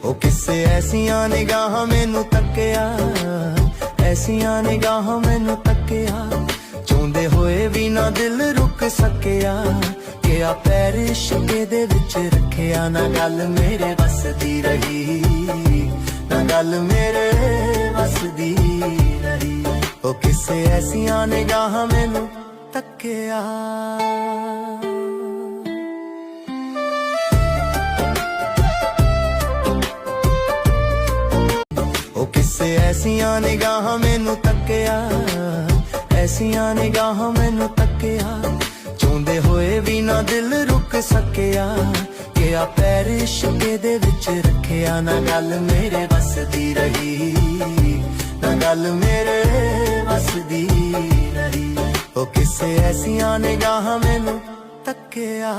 ਉਹ ਕਿਸੇ ਐਸੀਆਂ ਨਿਗਾਹਾਂ ਮੈਨੂੰ ਤੱਕਿਆ, ਐਸੀਆਂ ਨਿਗਾਹਾਂ ਮੈਨੂੰ ਤੱਕਿਆ, ਚਾਹੁੰਦੇ ਹੋਏ ਵੀ ਨਾ ਦਿਲ ਰੁਕ ਸਕਿਆ, ਕਿ ਆ ਪੈਰ ਇਸ਼ਕੇ ਦੇ ਵਿੱਚ ਰੱਖਿਆ। ਨਾ ਗੱਲ ਮੇਰੇ ਵੱਸ ਦੀ ਰਹੀ, ਨਾ ਗੱਲ ਮੇਰੇ ਵੱਸ ਦੀ ਰਹੀ, ਉਹ ਕਿਸੇ ਐਸੀਆਂ ਨਿਗਾਹਾਂ ਮੈਨੂੰ ਤੱਕਿਆ। ਉਹ ਕਿਸੇ ਐਸੀਆਂ ਨਿਗਾਹਾਂ ਮੈਨੂੰ ਤੱਕਿਆ, ਐਸੀਆਂ ਨਿਗਾਹਾਂ ਮੈਨੂੰ ਤੱਕਿਆ, ਚਾਹੁੰਦੇ ਹੋਏ ਵੀ ਨਾ ਦਿਲ ਰੁਕ ਸਕਿਆ, ਕਿ ਆ ਪੈਰ ਇਸ਼ਕੇ ਦੇ ਵਿੱਚ ਰੱਖਿਆ। ਨਾ ਗੱਲ ਮੇਰੇ ਵੱਸ ਦੀ ਰਹੀ, ਨਾ ਗੱਲ ਮੇਰੇ ਵੱਸ ਦੀ ਰਹੀ, ਉਹ ਕਿਸੇ ਐਸੀਆਂ ਨਿਗਾਹਾਂ ਮੈਨੂੰ ਤੱਕਿਆ।